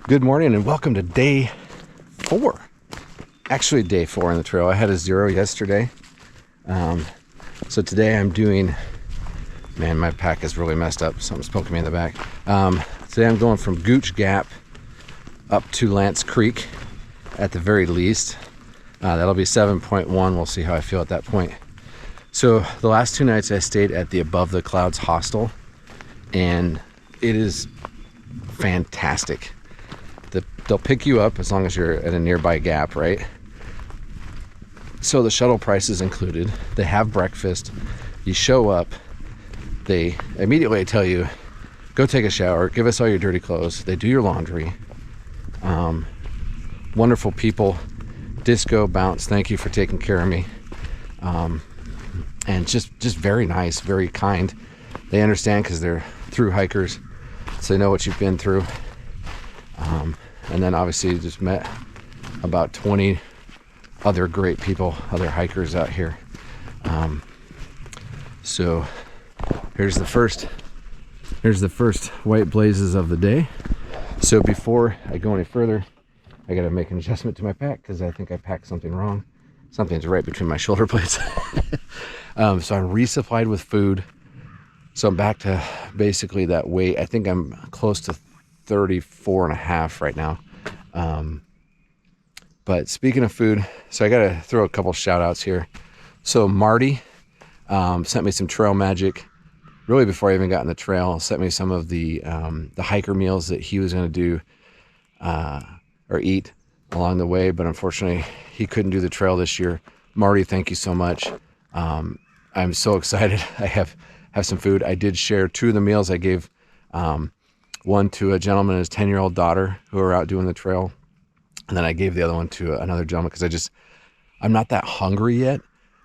Good morning and welcome to day 4. Actually day 4 on the trail. I had a 0 yesterday. So today I'm doing, man, my pack is really messed up. Something's poking me in the back. Today I'm going from Gooch Gap up to Lance Creek at the very least. That'll be 7.1. We'll see how I feel at that point. So the last 2 nights I stayed at the Above the Clouds hostel, and it is fantastic. They'll pick you up as long as you're at a nearby gap, right? So the shuttle price is included. They have breakfast. You show up. They immediately tell you, go take a shower, give us all your dirty clothes. They do your laundry. Wonderful people. Disco, bounce, thank you for taking care of me. And just very nice, very kind. They understand because they're through hikers, so they know what you've been through. And then obviously just met about 20 other great people, other hikers out here. So here's the first white blazes of the day. So before I go any further, I gotta make an adjustment to my pack because I think I packed something wrong. Something's right between my shoulder blades. So I'm resupplied with food. So I'm back to basically that weight. I think I'm close to 34.5 right now. But speaking of food, so I gotta throw a couple shout outs here. So Marty sent me some trail magic really before I even got in the trail. Sent me some of the hiker meals that he was gonna do or eat along the way, but unfortunately he couldn't do the trail this year. Marty, thank you so much. I'm so excited. I have some food. I did share 2 of the meals. I gave one to a gentleman and his 10-year-old daughter who are out doing the trail. And then I gave the other one to another gentleman because I'm not that hungry yet.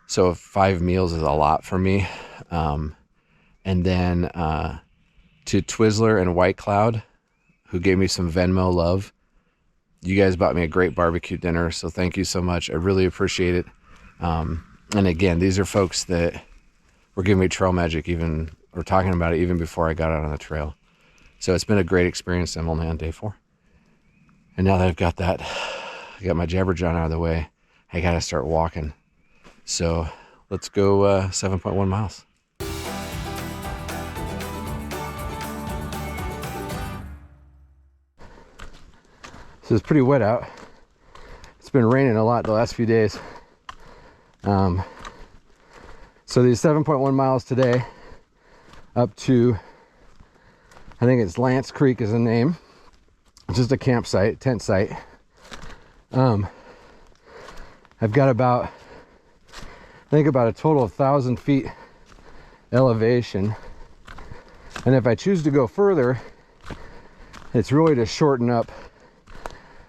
So 5 meals is a lot for me. And then to Twizzler and White Cloud, who gave me some Venmo love. You guys bought me a great barbecue dinner, so thank you so much. I really appreciate it. And again, these are folks that were giving me trail magic or talking about it even before I got out on the trail. So it's been a great experience. I'm only on day 4. And now that I've got that, I got my Jabberjohn out of the way, I got to start walking. So let's go 7.1 miles. So it's pretty wet out. It's been raining a lot the last few days. So these 7.1 miles today up to, I think it's Lance Creek is the name. It's just a campsite, tent site. I've got about a total of 1,000 feet elevation. And if I choose to go further, it's really to shorten up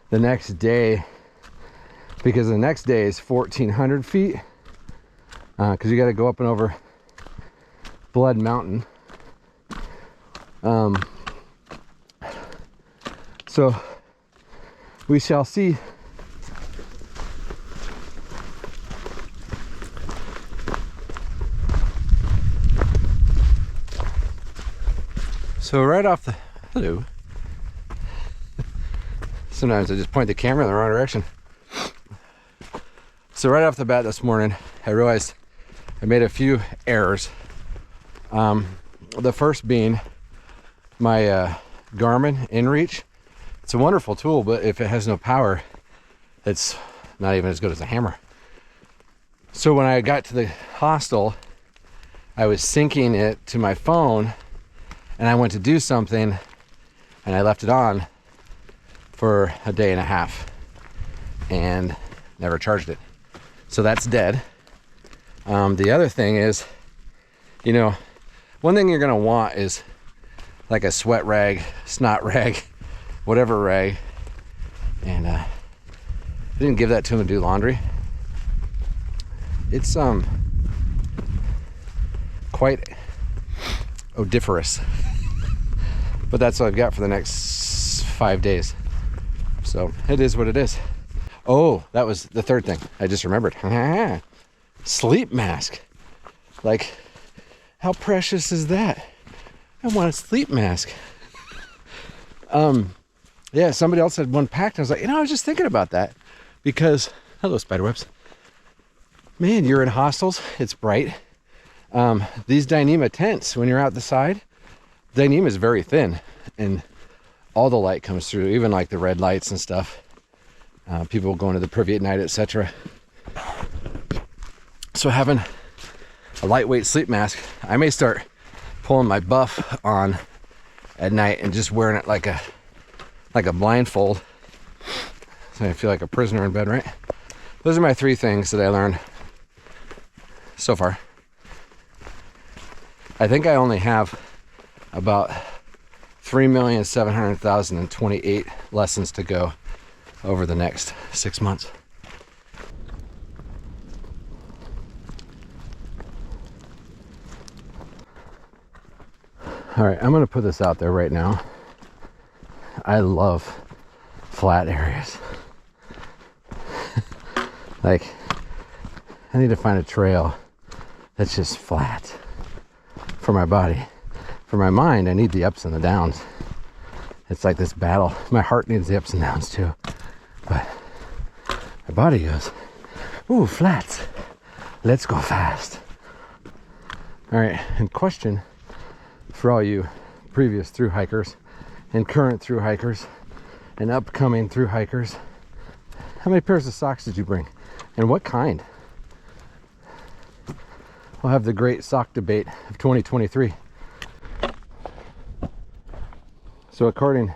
the next day, because the next day is 1,400 feet. Because you got to go up and over Blood Mountain. So we shall see. So right off the, hello. Sometimes I just point the camera in the wrong direction. So right off the bat this morning, I realized I made a few errors. The first being my Garmin InReach. It's a wonderful tool, but if it has no power, it's not even as good as a hammer. So when I got to the hostel, I was syncing it to my phone, and I went to do something, and I left it on for a day and a half and never charged it. So that's dead. The other thing is, one thing you're gonna want is like a sweat rag, snot rag, whatever rag. And I didn't give that to him to do laundry. It's quite odoriferous. But that's what I've got for the next 5 days. So it is what it is. Oh, that was the third thing I just remembered. Sleep mask. Like, how precious is that? I want a sleep mask. Yeah, somebody else had one packed. I was like, you know, I was just thinking about that because, hello, spiderwebs. Man, you're in hostels. It's bright. These Dyneema tents, when you're out the side, Dyneema is very thin and all the light comes through, even like the red lights and stuff. People going to the privy at night, etc. So having a lightweight sleep mask, I may start pulling my buff on at night and just wearing it like a blindfold, so I feel like a prisoner in bed, right? Those are my 3 things that I learned so far. I think I only have about 3,700,028 lessons to go over the next 6 months. All right, I'm gonna put this out there right now. I love flat areas. Like, I need to find a trail that's just flat for my body. For my mind, I need the ups and the downs. It's like this battle. My heart needs the ups and downs too. But my body goes, ooh, flats. Let's go fast. All right, and question for all you previous thru hikers and current thru hikers and upcoming thru hikers. How many pairs of socks did you bring? And what kind? We'll have the great sock debate of 2023. So according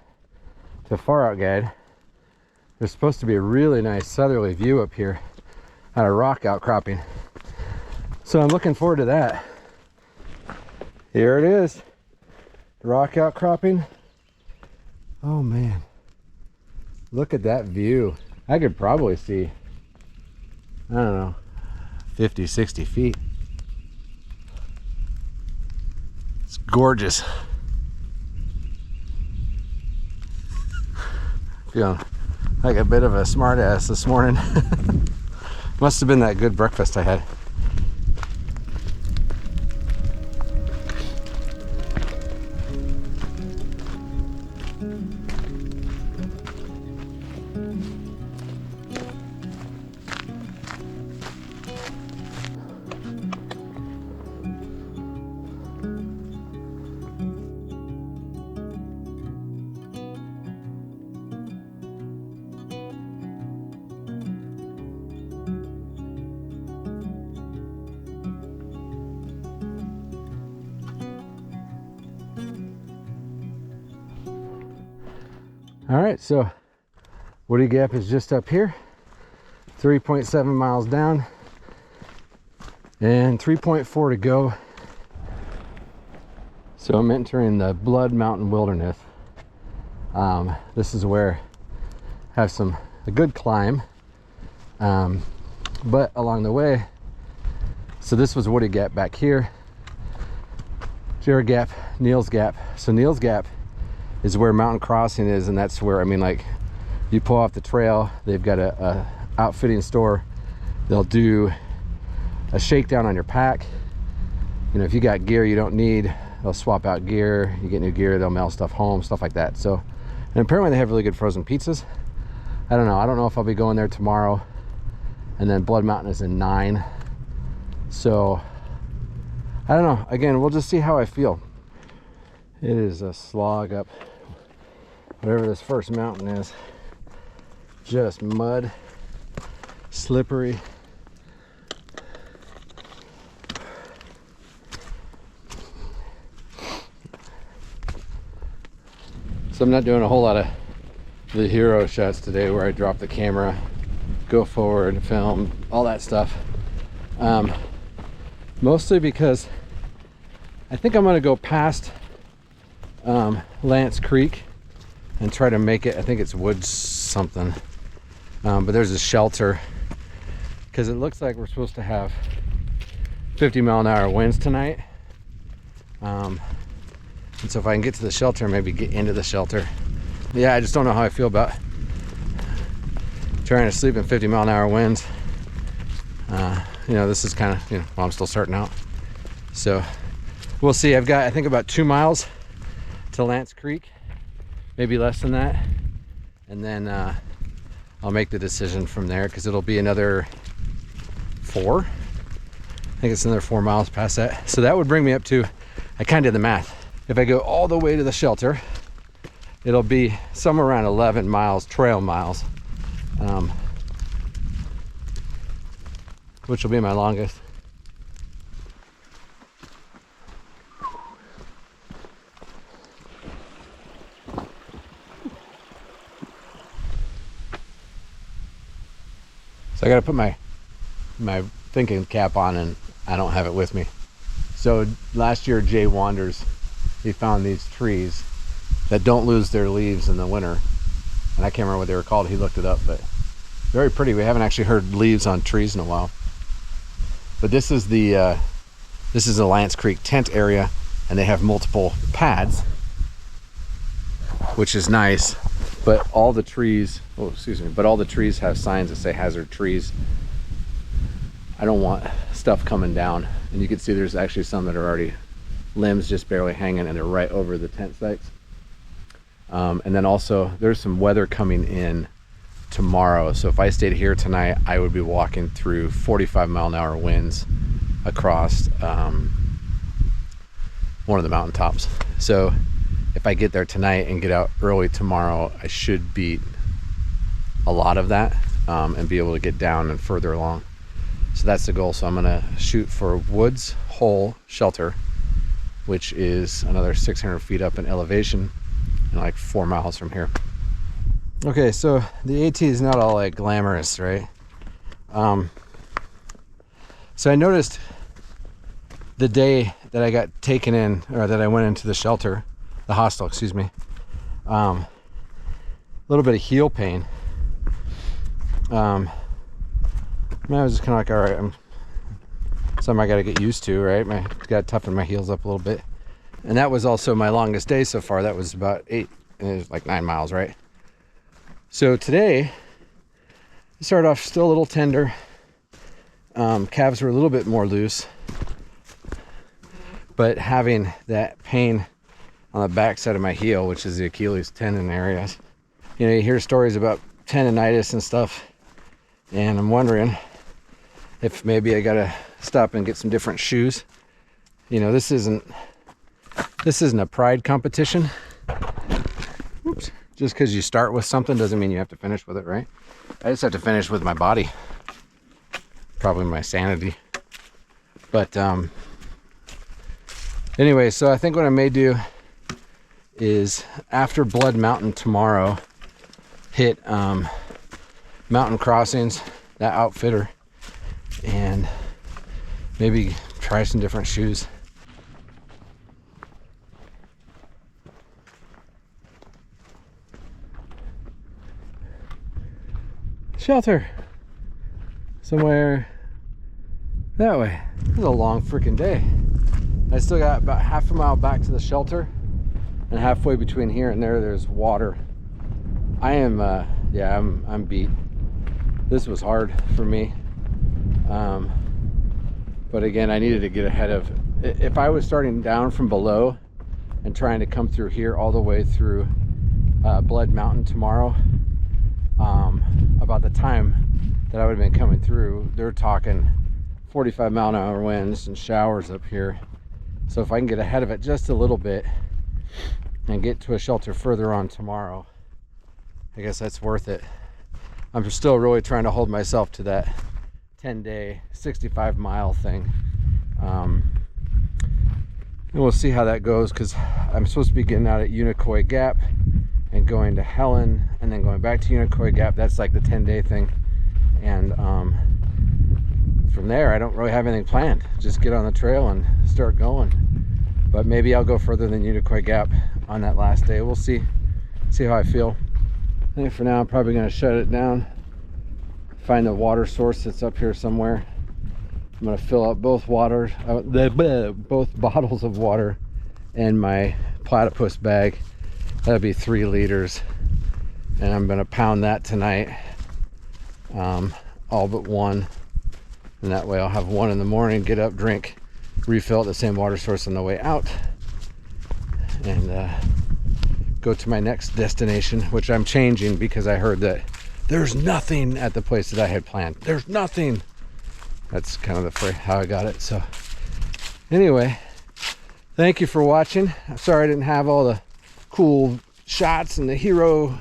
to Far Out Guide, there's supposed to be a really nice southerly view up here at a rock outcropping. So I'm looking forward to that. Here it is, rock outcropping. Oh man, look at that view. I could probably see, I don't know, 50, 60 feet. It's gorgeous. Feeling like a bit of a smart ass this morning. Must have been that good breakfast I had. All right, so Woody Gap is just up here, 3.7 miles down and 3.4 to go. So I'm entering the Blood Mountain Wilderness. This is where I have a good climb, but along the way, so this was Woody Gap back here, Jared Gap, Neil's Gap. So Neil's Gap is where Mountain Crossing is, and that's where, I mean, like, you pull off the trail, they've got a outfitting store. They'll do a shakedown on your pack. You know, if you got gear you don't need, they'll swap out gear. You get new gear, they'll mail stuff home, stuff like that. So, and apparently they have really good frozen pizzas. I don't know if I'll be going there tomorrow. And then Blood Mountain is in 9. So I don't know, again, we'll just see how I feel. It is a slog up whatever this first mountain is. Just mud, slippery. So I'm not doing a whole lot of the hero shots today where I drop the camera, go forward, film, all that stuff. Mostly because I think I'm gonna go past Lance Creek and try to make it, I think it's Woods something, but there's a shelter because it looks like we're supposed to have 50-mile-an-hour winds tonight, and so if I can get to the shelter, maybe get into the shelter. Yeah, I just don't know how I feel about trying to sleep in 50-mile-an-hour winds. You know, this is kind of, you know, well, I'm still starting out, so we'll see. I've got, I think, about 2 miles to Lance Creek, maybe less than that, and then I'll make the decision from there, because it'll be another 4. I think it's another 4 miles past that. So that would bring me up to, I kind of did the math. If I go all the way to the shelter, it'll be somewhere around 11 miles, trail miles, which will be my longest. So I got to put my thinking cap on, and I don't have it with me. So last year, Jay Wanders, he found these trees that don't lose their leaves in the winter, and I can't remember what they were called. He looked it up, but very pretty. We haven't actually heard leaves on trees in a while. But this is the Alliance Creek tent area, and they have multiple pads, which is nice. But all the trees, but all the trees have signs that say hazard trees. I don't want stuff coming down. And you can see there's actually some that are already limbs just barely hanging, and they're right over the tent sites. And then also there's some weather coming in tomorrow. So if I stayed here tonight, I would be walking through 45-mile-an-hour winds across one of the mountaintops. So if I get there tonight and get out early tomorrow, I should beat a lot of that and be able to get down and further along. So that's the goal. So I'm gonna shoot for Woods Hole Shelter, which is another 600 feet up in elevation and like 4 miles from here. Okay, so the AT is not all like glamorous, right? So I noticed the day that I got taken in, or that I went into the shelter, the hostel, excuse me, a little bit of heel pain. I was just kind of like, all right, something I got to get used to, right? I got to toughen my heels up a little bit. And that was also my longest day so far. That was about 8, and it was like 9 miles, right? So today, I started off still a little tender. Calves were a little bit more loose, but having that pain on the back side of my heel, which is the Achilles tendon area. You know, you hear stories about tendonitis and stuff, and I'm wondering if maybe I gotta stop and get some different shoes. You know, this isn't a pride competition. Oops. Just because you start with something doesn't mean you have to finish with it, right? I just have to finish with my body, probably my sanity. But anyway, so I think what I may do is, after Blood Mountain tomorrow, hit Mountain Crossings, that outfitter, and maybe try some different shoes. Shelter somewhere that way. This is a long freaking day. I still got about half a mile back to the shelter, and halfway between here and there's water. I am I'm beat. This was hard for me, but again, I needed to get ahead of, if I was starting down from below and trying to come through here all the way through Blood Mountain tomorrow, about the time that I would have been coming through, they're talking 45-mile-an-hour winds and showers up here. So if I can get ahead of it just a little bit and get to a shelter further on tomorrow, I guess that's worth it. I'm still really trying to hold myself to that 10-day 65-mile thing, and we'll see how that goes, because I'm supposed to be getting out at Unicoi Gap and going to Helen, and then going back to Unicoi Gap. That's like the 10-day thing, and from there I don't really have anything planned. Just get on the trail and start going. But maybe I'll go further than Unicoi Gap on that last day. We'll see how I feel. I think for now I'm probably going to shut it down, find the water source that's up here somewhere. I'm going to fill up both bottles of water in my platypus bag. That'll be 3 liters, and I'm going to pound that tonight, all but one, and that way I'll have one in the morning, get up, drink, refill at the same water source on the way out, and go to my next destination, which I'm changing because I heard that there's nothing at the place that I had planned. There's nothing. That's kind of how I got it. So anyway, thank you for watching. I'm sorry I didn't have all the cool shots and the hero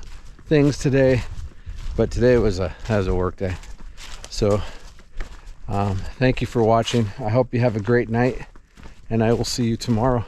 things today, but today was a work day. So thank you for watching. I hope you have a great night, and I will see you tomorrow.